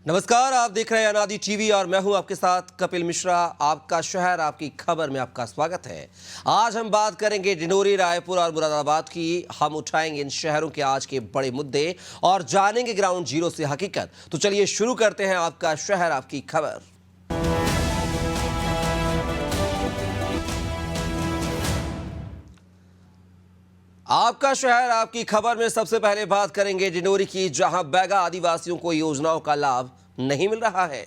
नमस्कार, आप देख रहे हैं अनादि टीवी और मैं हूं आपके साथ कपिल मिश्रा। आपका शहर आपकी खबर में आपका स्वागत है। आज हम बात करेंगे डिंडोरी, रायपुर और मुरादाबाद की। हम उठाएंगे इन शहरों के आज के बड़े मुद्दे और जानेंगे ग्राउंड जीरो से हकीकत। तो चलिए शुरू करते हैं आपका शहर आपकी खबर। आपका शहर आपकी खबर में सबसे पहले बात करेंगे डिंडोरी की, जहां बैगा आदिवासियों को योजनाओं का लाभ नहीं मिल रहा है।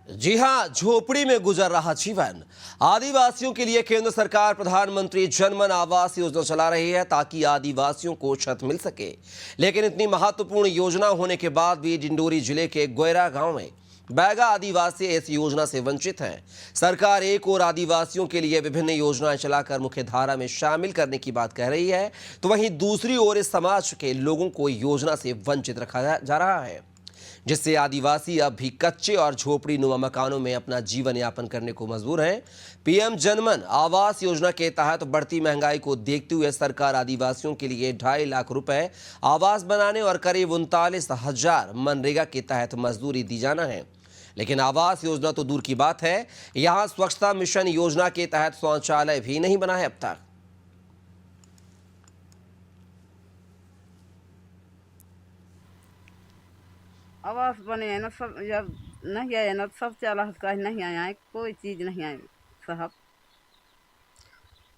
जी हां, झोपड़ी में गुजर रहा जीवन। आदिवासियों के लिए केंद्र सरकार प्रधानमंत्री जनमन आवास योजना चला रही है ताकि आदिवासियों को छत मिल सके। लेकिन इतनी महत्वपूर्ण योजना होने के बाद भी डिंडोरी जिले के गोयरा गांव में बैगा आदिवासी इस योजना से वंचित हैं। सरकार एक और आदिवासियों के लिए विभिन्न योजनाएं चलाकर मुख्य धारा में शामिल करने की बात कह रही है, तो वहीं दूसरी ओर इस समाज के लोगों को योजना से वंचित रखा जा रहा है, जिससे आदिवासी अब भी कच्चे और झोपड़ी नुमा मकानों में अपना जीवन यापन करने को मजबूर हैं। पीएम जनमन आवास योजना के तहत बढ़ती महंगाई को देखते हुए सरकार आदिवासियों के लिए 2.5 लाख रुपए आवास बनाने और करीब 39,000 मनरेगा के तहत मजदूरी दी जाना है। लेकिन आवास योजना तो दूर की बात है, यहां स्वच्छता मिशन योजना के तहत शौचालय भी नहीं बना है अब तक। आवास बने हैं ना, सब जब नहीं आए ना, सब चला का नहीं आया है, कोई चीज़ नहीं आई साहब।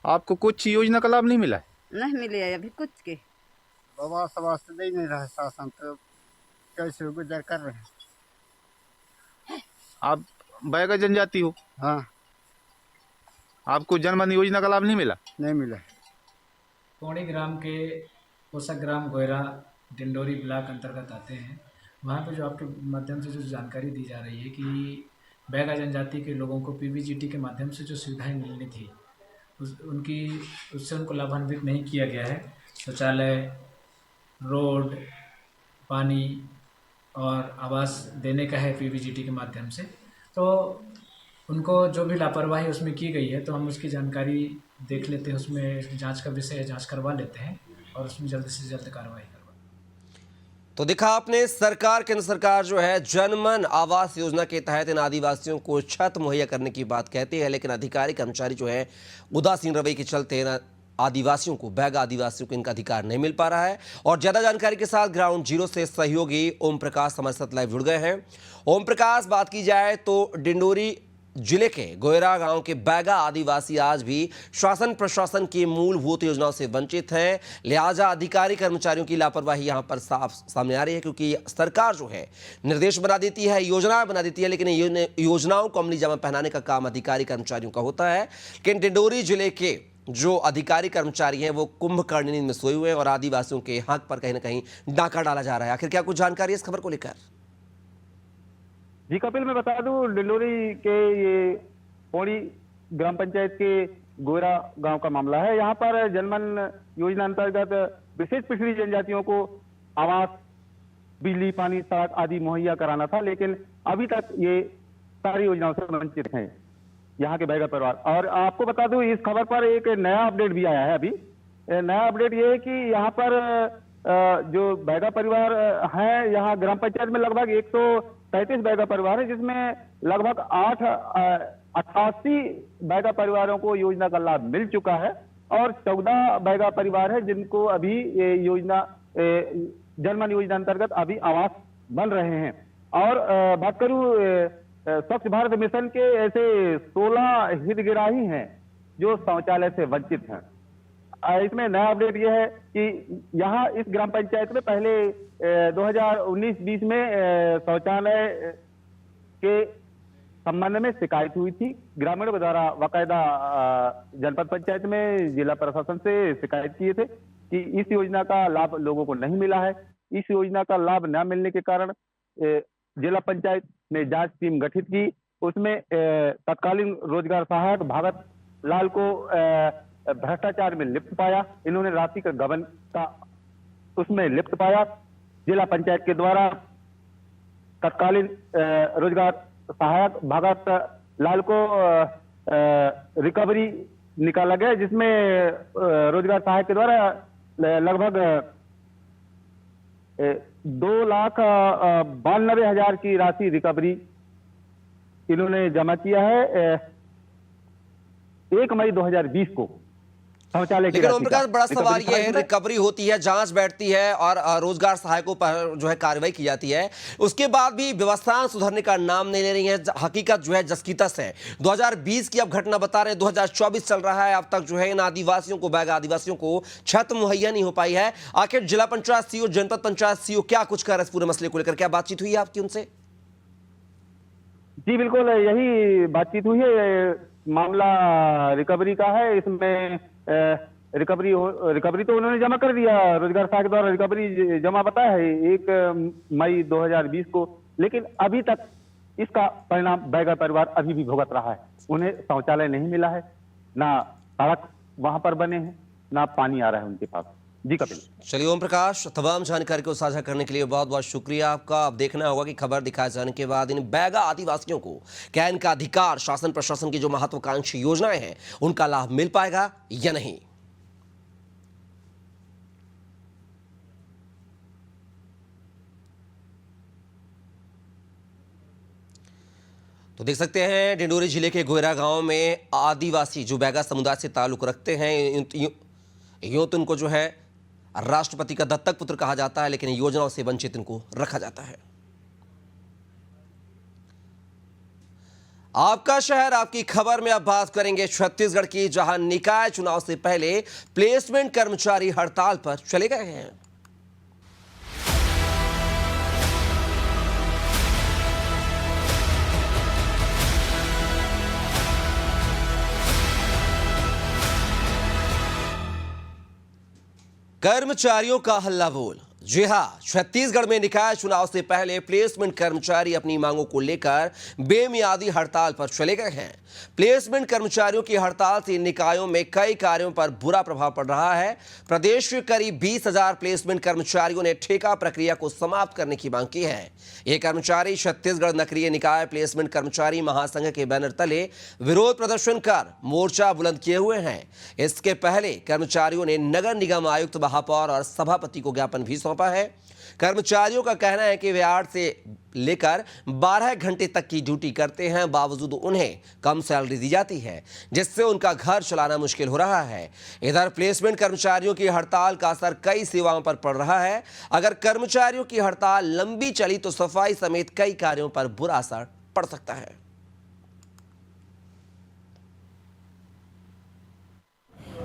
आपको कुछ योजना का लाभ नहीं मिला है? नहीं मिले है अभी कुछ के। आवास आवास तो दे नहीं रहा शासन, तो कैसे गुजर कर रहे हैं। आप बैगा जनजाति हो, हाँ, आपको जनमन योजना का लाभ नहीं मिला? नहीं मिला। पौड़ी ग्राम के पोषक ग्राम गोयरा डिंडोरी ब्लॉक अंतर्गत आते हैं। वहाँ पे जो आपके माध्यम से जो जानकारी दी जा रही है कि बैगा जनजाति के लोगों को पीवीजीटी के माध्यम से जो सुविधाएं मिलनी थी उससे उनको लाभान्वित नहीं किया गया है। शौचालय, रोड, पानी और आवास देने का है पीवीजीटी के माध्यम से, तो उनको जो भी लापरवाही उसमें की गई है तो हम उसकी जानकारी देख लेते हैं, उसमें जांच का विषय है, जांच करवा लेते हैं और उसमें जल्द से जल्द कार्रवाई करवा। तो देखा आपने, सरकार केंद्र सरकार जो है जनमन आवास योजना के तहत इन आदिवासियों को छत मुहैया करने की बात कहती है, लेकिन अधिकारी कर्मचारी जो है उदासीन रवैये के चलते आदिवासियों को, बैगा आदिवासियों को इनका अधिकार नहीं मिल पा रहा है। और ज्यादा जानकारी के साथ ग्राउंड जीरो से सहयोगी ओम प्रकाश हमारे साथ लाइव जुड़ गए हैं। ओम प्रकाश, बात की जाए तो डिंडोरी जिले के गोयरा गांव के बैगा आदिवासी आज भी शासन प्रशासन की मूलभूत योजनाओं से वंचित हैं। लिहाजा अधिकारी कर्मचारियों की लापरवाही यहां पर साफ सामने आ रही है, क्योंकि सरकार जो है निर्देश बना देती है, योजनाएं बना देती है, लेकिन योजनाओं को अमली जामा पहनाने का काम अधिकारी कर्मचारियों का होता है। लेकिन डिंडोरी जिले के जो अधिकारी कर्मचारी हैं वो कुंभकर्ण नींद में सोए हुए हैं और आदिवासियों के हक पर कहीं ना कहीं डाका डाला जा रहा है। आखिर क्या कुछ जानकारी है इस खबर को लेकर? जी कपिल, मैं बता दूं, डिंडोरी के ये पौड़ी ग्राम पंचायत के गोयरा गांव का मामला है। यहाँ पर जनमन योजना अंतर्गत विशेष पिछड़ी जनजातियों को आवास, बिजली, पानी, सड़क आदि मुहैया कराना था, लेकिन अभी तक ये सारी योजनाओं से वंचित हैं यहाँ के बैगा परिवार। और आपको बता दूं, इस खबर पर एक नया अपडेट भी आया है। अभी नया अपडेट ये है कि यहाँ पर जो बैगा परिवार है, यहाँ ग्राम पंचायत में लगभग 133 बैगा परिवार है, जिसमें लगभग 88 बैगा परिवारों को योजना का लाभ मिल चुका है और 14 बैगा परिवार है जिनको अभी ये योजना, जनमन योजना अंतर्गत अभी आवास बन रहे हैं। और बात करूं, स्वच्छ भारत मिशन के ऐसे 16 हितग्राही हैं जो शौचालय से वंचित हैं। इसमें नया अपडेट यह है कि यहाँ इस ग्राम पंचायत में पहले 2019-20 में शौचालय के संबंध में शिकायत हुई थी ग्रामीणों द्वारा। बाकायदा जनपद पंचायत में जिला प्रशासन से शिकायत किए थे कि इस योजना का लाभ लोगों को नहीं मिला है। इस योजना का लाभ न मिलने के कारण जिला पंचायत ने जांच टीम गठित की। उसमें तत्कालीन रोजगार सहायक भगत लाल को भ्रष्टाचार में लिप्त पाया। इन्होंने राशि का गबन का उसमें लिप्त पाया। जिला पंचायत के द्वारा तत्कालीन रोजगार सहायक भगत लाल को रिकवरी निकाला गया, जिसमें रोजगार सहायक के द्वारा लगभग 2,92,000 की राशि रिकवरी इन्होंने जमा किया है 1 मई 2020 को शौचालय की लेकिन राशि ओम प्रकाश, का। बड़ा सवाल रिकवरी यह है, रिकवरी होती है, जांच बैठती है और रोजगार सहायकों पर जो है कार्रवाई की जाती है, उसके बाद भी व्यवस्थाएं सुधरने का नाम नहीं ले रही है। हकीकत जो है जस की तस है। 2020 की अब घटना बता रहे हैं, 2024 चल रहा है, अब तक जो है इन आदिवासियों को, बैगा आदिवासियों को छत मुहैया नहीं हो पाई है। आखिर जिला पंचायत सीईओ, जनपद पंचायत सीईओ क्या कुछ कर रहे इस पूरे मसले को लेकर? क्या बातचीत हुई है आपकी उनसे? जी बिल्कुल, यही बातचीत हुई है। मामला रिकवरी का है। इसमें रिकवरी तो उन्होंने जमा कर दिया, रोजगार सहायक द्वारा रिकवरी जमा बताया है 1 मई 2020 को, लेकिन अभी तक इसका परिणाम बैगा परिवार अभी भी भुगत रहा है। उन्हें शौचालय नहीं मिला है, ना सड़क वहां पर बने हैं, ना पानी आ रहा है उनके पास। जी कपिल। चलिए ओम प्रकाश, तमाम जानकारी को साझा करने के लिए बहुत बहुत शुक्रिया आपका। अब देखना होगा कि खबर दिखाए जाने के बाद इन बैगा आदिवासियों को क्या इनका अधिकार, शासन प्रशासन की जो महत्वाकांक्षी योजनाएं हैं, उनका लाभ मिल पाएगा या नहीं। तो देख सकते हैं डिंडोरी जिले के गोयरा गांव में आदिवासी जो बैगा समुदाय से ताल्लुक रखते हैं, यूं तो उनको जो है राष्ट्रपति का दत्तक पुत्र कहा जाता है, लेकिन योजनाओं से वंचित इनको रखा जाता है। आपका शहर आपकी खबर में अब बात करेंगे छत्तीसगढ़ की, जहां निकाय चुनाव से पहले प्लेसमेंट कर्मचारी हड़ताल पर चले गए हैं। कर्मचारियों का हल्ला बोल। जी हां, छत्तीसगढ़ में निकाय चुनाव से पहले प्लेसमेंट कर्मचारी अपनी मांगों को लेकर बेमियादी हड़ताल पर चले गए हैं। प्लेसमेंट कर्मचारियों की हड़ताल से निकायों में कई कार्यों पर बुरा प्रभाव पड़ रहा है। प्रदेश के करीब 20,000 प्लेसमेंट कर्मचारियों ने ठेका प्रक्रिया को समाप्त करने की मांग की है। ये कर्मचारी छत्तीसगढ़ नगरीय निकाय प्लेसमेंट कर्मचारी महासंघ के बैनर तले विरोध प्रदर्शन कर मोर्चा बुलंद किए हुए हैं। इसके पहले कर्मचारियों ने नगर निगम आयुक्त, महापौर और सभापति को ज्ञापन भी सौंपा है। कर्मचारियों का कहना है कि वे 8 से लेकर 12 घंटे तक की ड्यूटी करते हैं, बावजूद उन्हें कम सैलरी दी जाती है, जिससे उनका घर चलाना मुश्किल हो रहा है। इधर प्लेसमेंट कर्मचारियों की हड़ताल का असर कई सेवाओं पर पड़ रहा है। अगर कर्मचारियों की हड़ताल लंबी चली तो सफाई समेत कई कार्यों पर बुरा असर पड़ सकता है।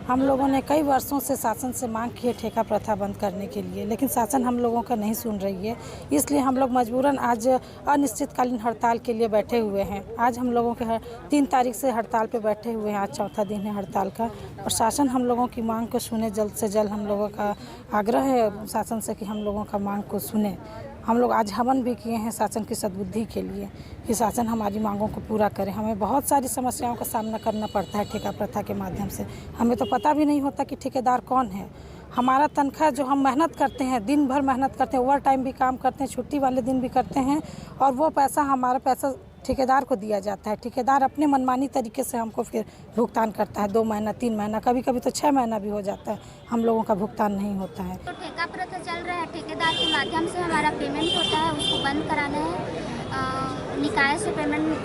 हम लोगों ने कई वर्षों से शासन से मांग की है ठेका प्रथा बंद करने के लिए, लेकिन शासन हम लोगों का नहीं सुन रही है। इसलिए हम लोग मजबूरन आज अनिश्चितकालीन हड़ताल के लिए बैठे हुए हैं। आज हम लोगों के 3 तारीख से हड़ताल पे बैठे हुए हैं। आज 4था दिन है हड़ताल का, और शासन हम लोगों की मांग को सुने। जल्द से जल्द हम लोगों का आग्रह है शासन से कि हम लोगों का मांग को सुने। हम लोग आज हवन भी किए हैं शासन की सद्बुद्धि के लिए कि शासन हमारी मांगों को पूरा करे। हमें बहुत सारी समस्याओं का सामना करना पड़ता है ठेका प्रथा के माध्यम से। हमें तो पता भी नहीं होता कि ठेकेदार कौन है। हमारा तनख्वाह जो हम मेहनत करते हैं, दिन भर मेहनत करते हैं, ओवर टाइम भी काम करते हैं, छुट्टी वाले दिन भी करते हैं, और वो पैसा, हमारा पैसा ठेकेदार को दिया जाता है। ठेकेदार अपने मनमानी तरीके से हमको फिर भुगतान करता है। 2 महीना, 3 महीना, कभी कभी तो 6 महीना भी हो जाता है, हम लोगों का भुगतान नहीं होता है। तो ठेका प्रथा चल रहा है, ठेकेदार के माध्यम से हमारा पेमेंट होता है, उसको बंद कराना है। निकाय से पेमेंट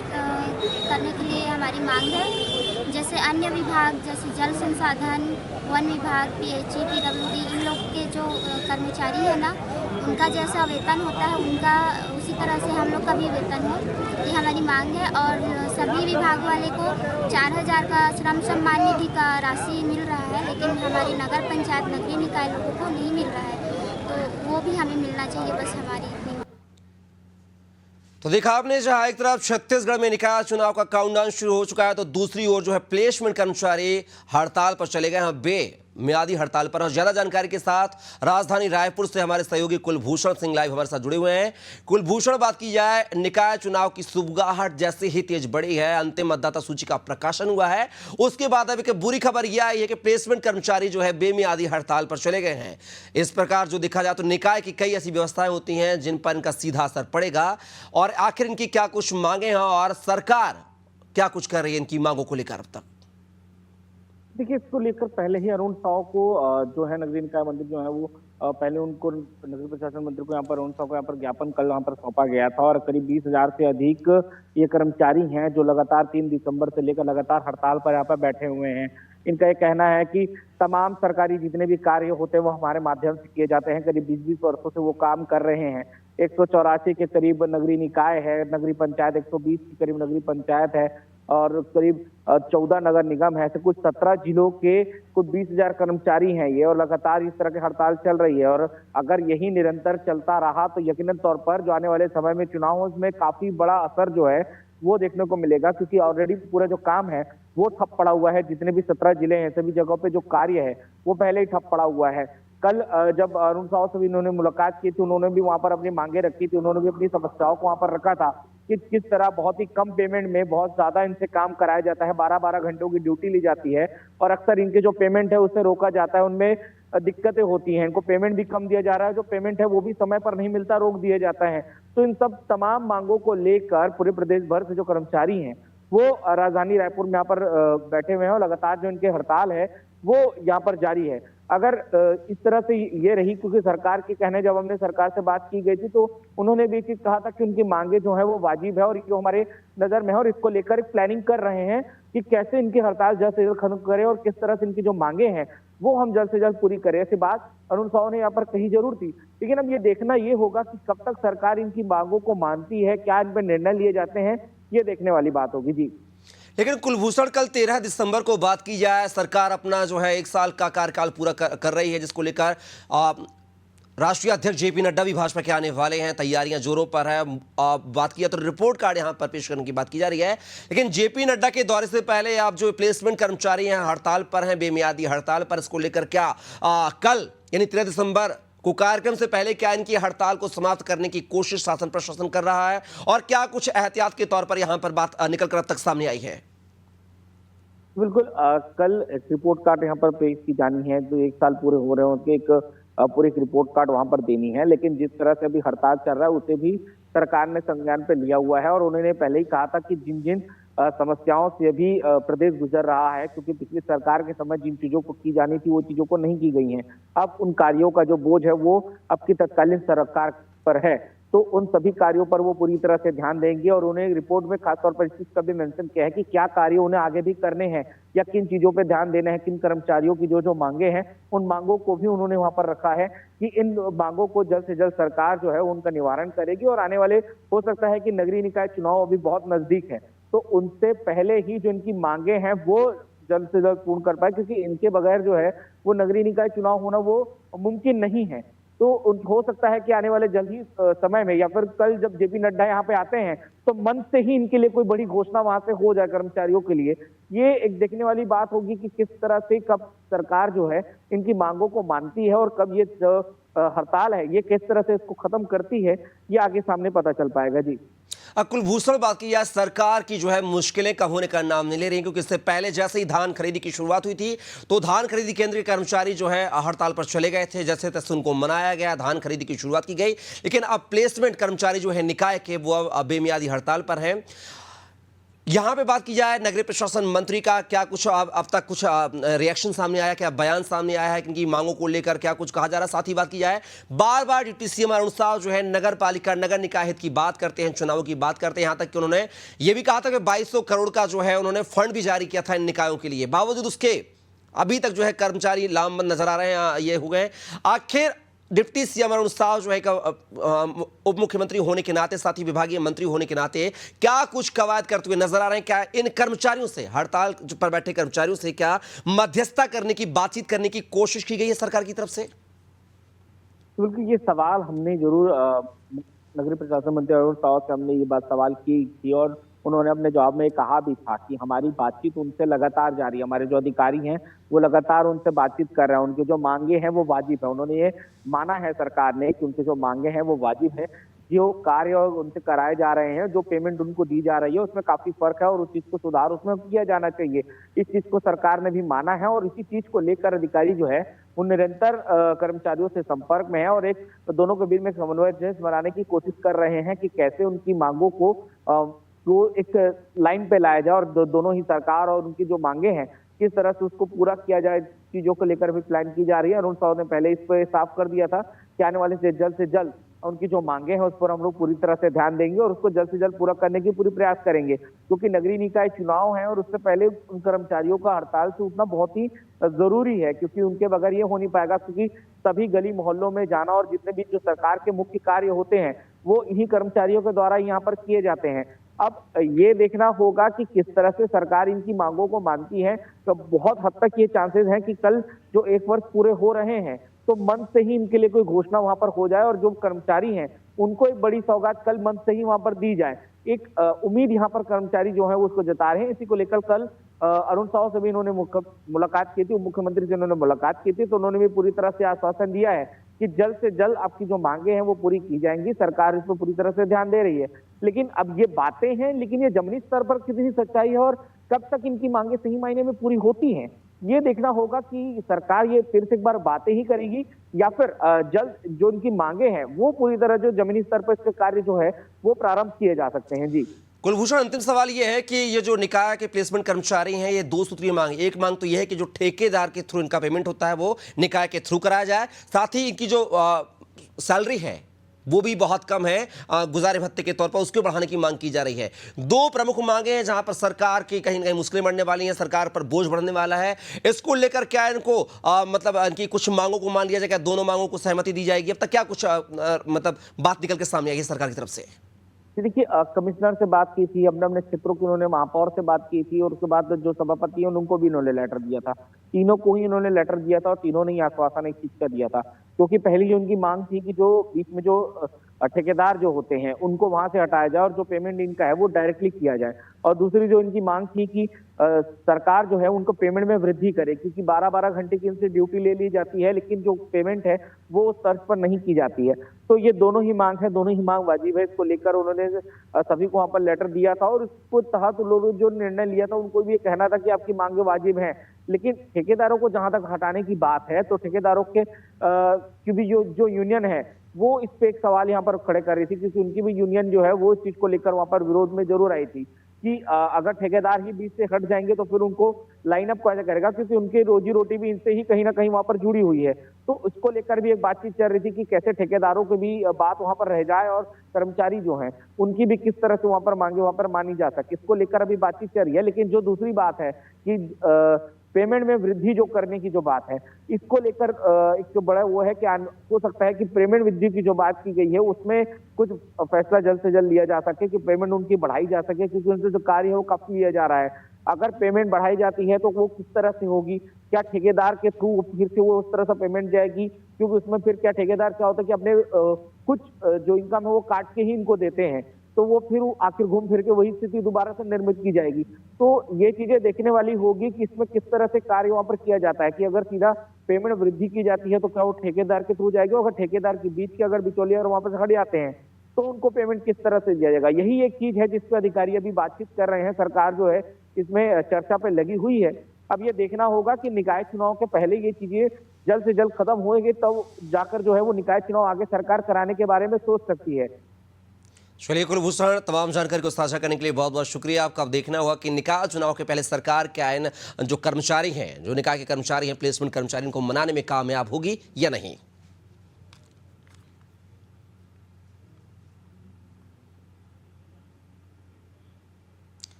करने के लिए हमारी मांग है। जैसे अन्य विभाग, जैसे जल संसाधन, वन विभाग, PHE, PWD, इन लोग के जो कर्मचारी है ना, उनका जैसा वेतन होता है, उनका उसी तरह से हम लोग का भी वेतन हो, ये हमारी मांग है। और सभी विभाग वाले को 4,000 का श्रम सम्मान निधि का राशि मिल रहा है, लेकिन हमारी नगर पंचायत, नगरीय निकाय लोगों को नहीं मिल रहा है, तो वो भी हमें मिलना चाहिए। बस हमारी तो देखा आपने, जहां एक तरफ छत्तीसगढ़ में निकाय चुनाव का काउंटडाउन शुरू हो चुका है, तो दूसरी ओर जो है प्लेसमेंट कर्मचारी हड़ताल पर चले गए हैं मियादी हड़ताल पर। और ज्यादा जानकारी के साथ राजधानी रायपुर से हमारे सहयोगी कुलभूषण सिंह लाइव हमारे साथ जुड़े हुए हैं। कुलभूषण, बात की जाए निकाय चुनाव की सुगबुगाहट जैसे ही तेज बढ़ी है, अंतिम मतदाता सूची का प्रकाशन हुआ है, उसके बाद अभी बुरी खबर यह आई है कि प्लेसमेंट कर्मचारी जो है बेमियादी हड़ताल पर चले गए हैं। इस प्रकार जो देखा जाए तो निकाय की कई ऐसी व्यवस्थाएं होती हैं जिन पर इनका सीधा असर पड़ेगा, और आखिर इनकी क्या कुछ मांगे हैं और सरकार क्या कुछ कर रही है इनकी मांगों को लेकर अब तक। देखिए, इसको लेकर पहले ही अरुण साव को जो है नगरीय निकाय मंत्री जो है वो पहले उनको नगरीय प्रशासन मंत्री को यहाँ पर अरुण साव को यहाँ पर ज्ञापन कल यहाँ पर सौंपा गया था। और करीब 20,000 से अधिक ये कर्मचारी हैं जो लगातार 3 दिसंबर से लेकर लगातार हड़ताल पर यहाँ पर बैठे हुए हैं। इनका ये कहना है कि तमाम सरकारी जितने भी कार्य होते हैं वो हमारे माध्यम से किए जाते हैं। करीब 20-20 वर्षों से वो काम कर रहे हैं। 184 के करीब नगरीय निकाय है, नगरीय पंचायत 120 के करीब नगरीय पंचायत है और करीब 14 नगर निगम है। ऐसे कुछ 17 जिलों के कुछ 20,000 कर्मचारी हैं ये, और लगातार इस तरह की हड़ताल चल रही है। और अगर यही निरंतर चलता रहा तो यकीनन तौर पर जो आने वाले समय में चुनाव हो उसमें काफी बड़ा असर जो है वो देखने को मिलेगा, क्योंकि ऑलरेडी पूरा जो काम है वो ठप पड़ा हुआ है। जितने भी 17 जिले हैं सभी जगहों पे जो कार्य है वो पहले ही ठप पड़ा हुआ है। कल जब अरुण साव से भी इन्होंने मुलाकात की थी, उन्होंने भी वहां पर अपनी मांगे रखी थी, उन्होंने भी अपनी समस्याओं को वहां पर रखा था कि किस तरह बहुत ही कम पेमेंट में बहुत ज्यादा इनसे काम कराया जाता है। 12-12 घंटों की ड्यूटी ली जाती है और अक्सर इनके जो पेमेंट है उससे रोका जाता है, उनमें दिक्कतें होती हैं। इनको पेमेंट भी कम दिया जा रहा है, जो पेमेंट है वो भी समय पर नहीं मिलता, रोक दिया जाता है। तो इन सब तमाम मांगों को लेकर पूरे प्रदेश भर से जो कर्मचारी हैं वो राजधानी रायपुर में यहाँ पर बैठे हुए हैं और लगातार जो इनकी हड़ताल है वो यहाँ पर जारी है। अगर इस तरह से ये रही, क्योंकि सरकार के कहने जब हमने सरकार से बात की गई थी तो उन्होंने भी एक चीज कहा था कि उनकी मांगे जो है वो वाजिब है और जो हमारे नजर में है, और इसको लेकर एक प्लानिंग कर रहे हैं कि कैसे इनकी हड़ताल जल्द से जल्द खत्म करें और किस तरह से इनकी जो मांगे हैं वो हम जल्द से जल्द पूरी करें। ऐसी बात अरुण साव ने यहाँ पर कही जरूर थी, लेकिन अब ये देखना ये होगा कि कब तक सरकार इनकी मांगों को मानती है, क्या इन पर निर्णय लिए जाते हैं, ये देखने वाली बात होगी। जी लेकिन कुलभूषण, कल 13 दिसंबर को बात की जाए, सरकार अपना जो है 1 साल का कार्यकाल पूरा कर रही है, जिसको लेकर राष्ट्रीय अध्यक्ष जेपी नड्डा भी भाजपा के आने वाले हैं, तैयारियां जोरों पर है। बात किया तो रिपोर्ट कार्ड यहां पर पेश करने की बात की जा रही है, लेकिन जेपी नड्डा के दौरे से पहले आप जो प्लेसमेंट कर्मचारी हैं हड़ताल पर हैं, बेमियादी हड़ताल पर, इसको लेकर क्या कल यानी 13 दिसंबर को कार्यक्रम से पहले क्या इनकी हड़ताल को समाप्त करने की कोशिश शासन प्रशासन कर रहा है, और क्या कुछ एहतियात के तौर पर यहां पर बात निकलकर अब तक सामने आई है? बिल्कुल, कल एक रिपोर्ट कार्ड यहाँ पर पेश की जानी है, जो 1 साल पूरे हो रहे हैं उनके एक पूरी एक रिपोर्ट कार्ड वहां पर देनी है। लेकिन जिस तरह से अभी हड़ताल चल रहा है उसे भी सरकार ने संज्ञान पे लिया हुआ है, और उन्होंने पहले ही कहा था कि जिन जिन समस्याओं से अभी प्रदेश गुजर रहा है, क्योंकि पिछली सरकार के समय जिन चीजों को की जानी थी वो चीजों को नहीं की गई हैं, अब उन कार्यों का जो बोझ है वो अब की तत्कालीन सरकार पर है, तो उन सभी कार्यों पर वो पूरी तरह से ध्यान देंगे। और उन्हें रिपोर्ट में खासतौर पर इस चीज का भी मेंशन किया है कि क्या कार्य उन्हें आगे भी करने हैं या किन चीजों पे ध्यान देना है, किन कर्मचारियों की जो जो मांगे हैं उन मांगों को भी उन्होंने वहां पर रखा है कि इन मांगों को जल्द से जल्द सरकार जो है उनका निवारण करेगी। और आने वाले हो सकता है कि नगरीय निकाय चुनाव अभी बहुत नजदीक है, तो उनसे पहले ही जो इनकी मांगे हैं वो जल्द से जल्द पूर्ण कर पाए, क्योंकि इनके बगैर जो है वो नगरीय निकाय चुनाव होना वो मुमकिन नहीं है। तो हो सकता है कि आने वाले जल्द ही समय में या फिर कल जब जेपी नड्डा यहाँ पे आते हैं तो मन से ही इनके लिए कोई बड़ी घोषणा वहां से हो जाए कर्मचारियों के लिए। ये एक देखने वाली बात होगी कि किस तरह से कब सरकार जो है इनकी मांगों को मानती है और कब ये हड़ताल है ये किस तरह से इसको खत्म करती है, ये आगे सामने पता चल पाएगा। जी कुलभूषण, बात की जाए सरकार की जो है मुश्किलें कम होने का नाम नहीं ले रही, क्योंकि इससे पहले जैसे ही धान खरीदी की शुरुआत हुई थी तो धान खरीदी केंद्र के कर्मचारी जो है हड़ताल पर चले गए थे, जैसे तैसे उनको मनाया गया, धान खरीदी की शुरुआत की गई। लेकिन अब प्लेसमेंट कर्मचारी जो है निकाय के वो अब बेमियादी हड़ताल पर हैं। यहां पे बात की जाए नगरीय प्रशासन मंत्री का क्या कुछ अब तक कुछ रिएक्शन सामने आया, क्या बयान सामने आया है, इनकी मांगों को लेकर क्या कुछ कहा जा रहा है? साथ ही बात की जाए, बार बार डिप्टी सीएम अरुण साव जो है नगर पालिका नगर निकाय हित की बात करते हैं, चुनावों की बात करते हैं, यहां तक कि उन्होंने ये भी कहा था कि 2200 करोड़ का जो है उन्होंने फंड भी जारी किया था इन निकायों के लिए। बावजूद उसके अभी तक जो है कर्मचारी लामबंद नजर आ रहे हैं, ये हो गए। आखिर डिप्टी सीएम अरुण साव जो है उप मुख्यमंत्री होने के नाते, साथ ही विभागीय मंत्री होने के नाते क्या कुछ कवायद करते हुए नजर आ रहे हैं? क्या इन कर्मचारियों से, हड़ताल पर बैठे कर्मचारियों से क्या मध्यस्थता करने की, बातचीत करने की कोशिश की गई है सरकार की तरफ से? बिल्कुल, ये सवाल हमने जरूर नगरीय प्रशासन मंत्री अरुण साव से हमने ये बात सवाल की थी, और उन्होंने अपने जवाब में कहा भी था कि हमारी बातचीत उनसे लगातार जारी है, हमारे जो अधिकारी हैं वो लगातार उनसे बातचीत कर रहे हैं, उनकी जो मांगे हैं वो वाजिब है। उन्होंने ये माना है सरकार ने कि उनकी जो मांगे हैं वो वाजिब है, जो कार्य उनसे कराए जा रहे हैं, जो पेमेंट उनको दी जा रही है उसमें काफी फर्क है और उस चीज को सुधार उसमें किया जाना चाहिए। इस चीज को सरकार ने भी माना है और इसी चीज को लेकर अधिकारी जो है वो निरंतर कर्मचारियों से संपर्क में है और एक दोनों के बीच में समन्वय बनाने की कोशिश कर रहे हैं कि कैसे उनकी मांगों को एक लाइन पे लाया जाए और दोनों ही सरकार और उनकी जो मांगे हैं किस तरह से उसको पूरा किया जाए, चीजों को लेकर भी प्लान की जा रही है। अरुण साव ने पहले इस पर साफ कर दिया था कि आने वाले से जल्द उनकी जो मांगे हैं उस पर हम लोग पूरी तरह से ध्यान देंगे और उसको जल्द से जल्द पूरा करने की पूरी प्रयास करेंगे, क्योंकि नगरीय निकाय चुनाव है और उससे पहले उन कर्मचारियों का हड़ताल से उठना बहुत ही जरूरी है, क्योंकि उनके बगैर ये हो नहीं पाएगा, क्योंकि सभी गली मोहल्लों में जाना और जितने भी जो सरकार के मुख्य कार्य होते हैं वो इन्हीं कर्मचारियों के द्वारा यहाँ पर किए जाते हैं। अब ये देखना होगा कि किस तरह से सरकार इनकी मांगों को मानती है। तो बहुत हद तक ये चांसेस हैं कि कल जो 1 वर्ष पूरे हो रहे हैं तो मंच से ही इनके लिए कोई घोषणा वहां पर हो जाए और जो कर्मचारी हैं उनको एक बड़ी सौगात कल मंच से ही वहां पर दी जाए। एक उम्मीद यहाँ पर कर्मचारी जो है वो उसको जता रहे हैं। इसी को लेकर कल अरुण साव से भी इन्होंने मुलाकात की थी, मुख्यमंत्री से इन्होंने मुलाकात की थी, तो उन्होंने भी पूरी तरह से आश्वासन दिया है कि जल्द से जल्द आपकी जो मांगे हैं वो पूरी की जाएंगी, सरकार इस पर पूरी तरह से ध्यान दे रही है। लेकिन अब ये बातें हैं, लेकिन ये जमीनी स्तर पर कितनी सच्चाई है और कब तक इनकी मांगे सही मायने में पूरी होती हैं, ये देखना होगा कि सरकार ये फिर से एक बार बातें ही करेगी या फिर जल्द जो इनकी मांगे हैं वो पूरी तरह जो जमीनी स्तर पर इसके कार्य जो है वो प्रारंभ किए जा सकते हैं। जी कुलभूषण, अंतिम सवाल ये है कि ये जो निकाय के प्लेसमेंट कर्मचारी हैं, ये 2 सूत्रीय मांग, एक मांग तो ये है कि जो ठेकेदार के थ्रू इनका पेमेंट होता है वो निकाय के थ्रू कराया जाए, साथ ही इनकी जो सैलरी है वो भी बहुत कम है गुजारे भत्ते के तौर पर, उसको बढ़ाने की मांग की जा रही है। 2 प्रमुख मांगे हैं जहां पर सरकार की कहीं ना कहीं मुश्किलें बढ़ने वाली हैं, सरकार पर बोझ बढ़ने वाला है। इसको लेकर क्या इनको मतलब इनकी कुछ मांगों को मान लिया जाएगा, दोनों मांगों को सहमति दी जाएगी? अब तक क्या कुछ मतलब बात निकल के सामने आई है सरकार की तरफ से? देखिए, कमिश्नर से बात की थी, अपने अपने क्षेत्रों की उन्होंने महापौर से बात की थी और उसके बाद जो सभापति है उनको भी इन्होंने लेटर दिया था। तीनों को ही इन्होंने लेटर दिया था और तीनों ने ही आश्वासन एक चीज का दिया था, क्योंकि पहली जो उनकी मांग थी कि जो बीच में जो ठेकेदार जो होते हैं उनको वहां से हटाया जाए और जो पेमेंट इनका है वो डायरेक्टली किया जाए, और दूसरी जो इनकी मांग थी कि सरकार जो है उनको पेमेंट में वृद्धि करे, क्योंकि 12-12 घंटे की इनसे ड्यूटी ले ली जाती है लेकिन जो पेमेंट है वो उस तर्ज पर नहीं की जाती है। तो ये दोनों ही मांग है, दोनों ही मांग वाजिब है। इसको लेकर उन्होंने सभी को वहां पर लेटर दिया था और इसको तहत उन्होंने जो निर्णय लिया था उनको भी ये कहना था कि आपकी मांगे वाजिब है। लेकिन ठेकेदारों को जहां तक हटाने की बात है तो ठेकेदारों के की भी जो यूनियन है वो इस पे एक सवाल यहाँ पर खड़े कर रही थी, क्योंकि उनकी भी यूनियन जो है वो इस चीज को लेकर वहां पर विरोध में जरूर आई थी कि अगर ठेकेदार ही बीच से हट जाएंगे तो फिर उनको लाइन अप कैसे करेगा, क्योंकि उनकी रोजी रोटी भी इनसे ही कहीं ना कहीं वहां पर जुड़ी हुई है। तो उसको लेकर भी एक बातचीत चल रही थी कि कैसे ठेकेदारों की भी बात वहां पर रह जाए और कर्मचारी जो हैं उनकी भी किस तरह से वहां पर मांगे वहां पर मानी जा सके, इसको लेकर अभी बातचीत चल रही है। लेकिन जो दूसरी बात है कि पेमेंट में वृद्धि जो करने की जो बात है, इसको लेकर एक जो बड़ा वो है कि हो सकता है कि पेमेंट वृद्धि की जो बात की गई है उसमें कुछ फैसला जल्द से जल्द लिया जा सके कि पेमेंट उनकी बढ़ाई जा सके, क्योंकि उनसे जो कार्य है वो काफी लिया जा रहा है। अगर पेमेंट बढ़ाई जाती है तो वो किस तरह से होगी, क्या ठेकेदार के थ्रू फिर से वो उस तरह से पेमेंट जाएगी, क्योंकि उसमें फिर क्या ठेकेदार क्या होता है कि अपने कुछ जो इनकम है वो काट के ही इनको देते हैं, तो वो फिर आखिर घूम फिर के वही स्थिति दोबारा से निर्मित की जाएगी। तो ये चीजें देखने वाली होगी कि इसमें किस तरह से कार्य वहां पर किया जाता है, कि अगर सीधा पेमेंट वृद्धि की जाती है तो क्या वो ठेकेदार के थ्रू जाएगी, अगर ठेकेदार के बीच के अगर बिचौलिया वहां पर खड़े आते हैं तो उनको पेमेंट किस तरह से दिया जाएगा। यही एक चीज है जिस पर अधिकारी अभी बातचीत कर रहे हैं, सरकार जो है इसमें चर्चा पे लगी हुई है। अब ये देखना होगा कि निकाय चुनाव के पहले ये चीजें जल्द से जल्द खत्म होंगे, तब जाकर जो है वो निकाय चुनाव आगे सरकार कराने के बारे में सोच सकती है। चलिए कुलभूषण, तमाम जानकारी को साझा करने के लिए बहुत बहुत शुक्रिया आपका। अब देखना होगा कि निकाय चुनाव के पहले सरकार क्या इन जो कर्मचारी हैं, जो निकाय के कर्मचारी हैं, प्लेसमेंट कर्मचारी, इनको मनाने में कामयाब होगी या नहीं।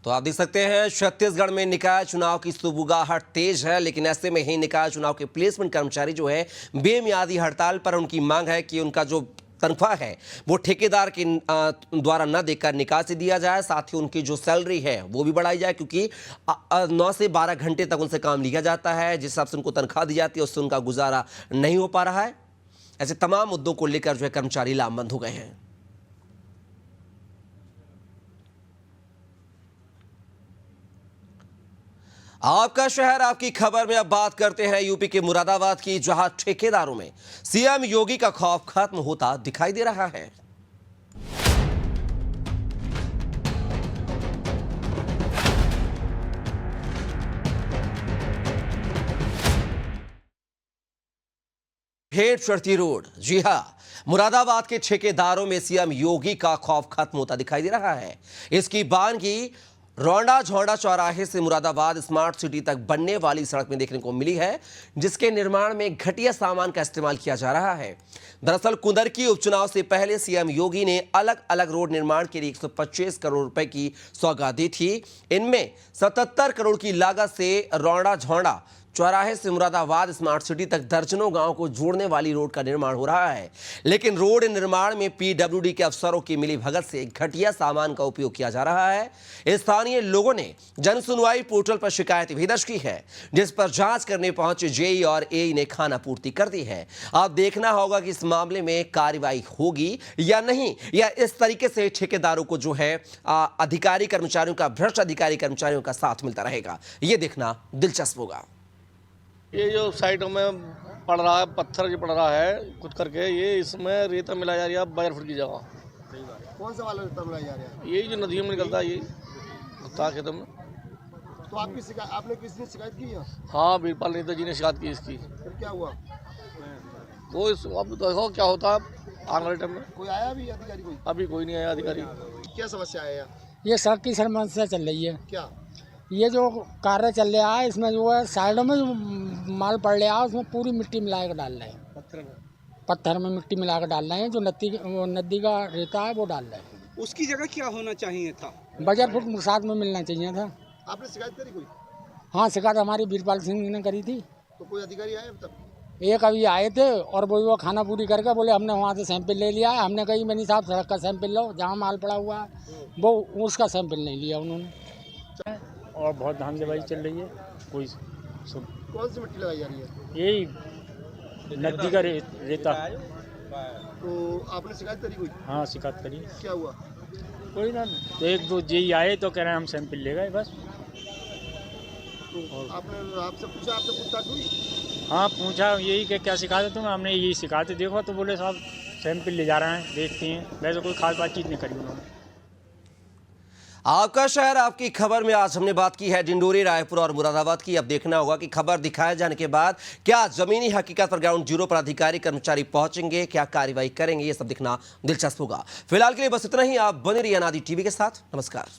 तो आप देख सकते हैं छत्तीसगढ़ में निकाय चुनाव की सुबुगाहट तेज है, लेकिन ऐसे में ही निकाय चुनाव के प्लेसमेंट कर्मचारी जो है बेमियादी हड़ताल पर। उनकी मांग है कि उनका जो तनख्वाह है वो ठेकेदार के द्वारा न देकर निकाय से दिया जाए, साथ ही उनकी जो सैलरी है वो भी बढ़ाई जाए, क्योंकि 9 से 12 घंटे तक उनसे काम लिया जाता है, जिस हिसाब से उनको तनख्वाह दी जाती है उससे उनका गुजारा नहीं हो पा रहा है। ऐसे तमाम मुद्दों को लेकर जो है कर्मचारी लामबंद हो गए हैं। आपका शहर आपकी खबर में अब बात करते हैं यूपी के मुरादाबाद की, जहां ठेकेदारों में सीएम योगी का खौफ खत्म होता दिखाई दे रहा है। भेंट चढ़ती रोड, जी हां, मुरादाबाद के ठेकेदारों में सीएम योगी का खौफ खत्म होता दिखाई दे रहा है। इसकी बानगी रौंडा झौड़ा चौराहे से मुरादाबाद स्मार्ट सिटी तक बनने वाली सड़क में देखने को मिली है, जिसके निर्माण में घटिया सामान का इस्तेमाल किया जा रहा है। दरअसल कुंदरकी उपचुनाव से पहले सीएम योगी ने अलग अलग रोड निर्माण के लिए 125 करोड़ रुपए की सौगात दी थी। इनमें 77 करोड़ की लागत से रौंडा झौड़ा चौराहे से मुरादाबाद स्मार्ट सिटी तक दर्जनों गांव को जोड़ने वाली रोड का निर्माण हो रहा है। लेकिन रोड निर्माण में पीडब्ल्यूडी के अफसरों की मिलीभगत से घटिया सामान का उपयोग किया जा रहा है। स्थानीय लोगों ने जन सुनवाई पोर्टल पर शिकायत भी दर्ज की है, जिस पर जांच करने पहुंचे जेई और एई ने खाना पूर्ति कर दी है। अब देखना होगा कि इस मामले में कार्रवाई होगी या नहीं, या इस तरीके से ठेकेदारों को जो है अधिकारी कर्मचारियों का, भ्रष्ट अधिकारी कर्मचारियों का साथ मिलता रहेगा। ये देखना दिलचस्प होगा। ये जो साइडों में पड़ रहा है, पत्थर जो पड़ रहा है कुछ करके, ये इसमें रेता मिला जा रही है 12 फुट की जगह। कौन सा वाला रेता मिलाया जा रहा है? यही जो नदियों में निकलता है, ये खेतों में। तो आपकी शिकायत, आपने किसी ने शिकायत की है? हाँ, वीरपाल नेता जी ने शिकायत की इसकी। फिर क्या हुआ? वो अब देखो क्या होता है आने वाले टाइम में। कोई आया अभी अधिकारी? कोई अभी कोई नहीं आया अधिकारी। क्या समस्या है यहाँ? ये सड़क की समस्या चल रही है। क्या? ये जो कार्य चल रहा है, इसमें जो है साइडों में जो माल पड़ रहा है, उसमें पूरी मिट्टी मिला कर डाल रहे हैं। पत्थर में मिट्टी मिला कर डाल रहे हैं। जो नदी का रेता है वो डाल रहे हैं। उसकी जगह क्या होना चाहिए था? 12 फुट साथ में मिलना चाहिए था। आपने शिकायत करी कोई? हाँ, शिकायत हमारी वीरपाल सिंह ने करी थी। तो कोई अधिकारी आए अब तक? एक अभी आए थे और वो खाना पूरी करके बोले हमने वहाँ से सैंपल ले लिया है। हमने कही मैंने साहब सड़क का सैंपल लो, जहाँ माल पड़ा हुआ है वो उसका सैंपल नहीं लिया उन्होंने। और बहुत धांधलीबाजी चल रही है। कोई कौन सी मिट्टी लगाई जा रही है? यही नदी का रेता। तो आपने शिकायत करी कोई? हाँ, शिकायत करी। क्या हुआ? कोई ना, एक दो जेई आए तो कह रहे हैं हम सैंपल ले गए बस। तो आपने आपसे पूछा, आपसे पूछताछ हुई? हाँ, पूछा यही कि क्या शिकायत है तुम्हें? हमने यही शिकायत देखो तो बोले साहब सैंपल ले जा रहे हैं, देखते हैं। वैसे कोई खास बातचीत नहीं करी उन्होंने। आपका शहर आपकी खबर में आज हमने बात की है डिंडोरी, रायपुर और मुरादाबाद की। अब देखना होगा कि खबर दिखाए जाने के बाद क्या जमीनी हकीकत पर ग्राउंड जीरो पर अधिकारी कर्मचारी पहुंचेंगे, क्या कार्रवाई करेंगे, ये सब दिखना दिलचस्प होगा। फिलहाल के लिए बस इतना ही। आप बने रहिए अनादि टीवी के साथ। नमस्कार।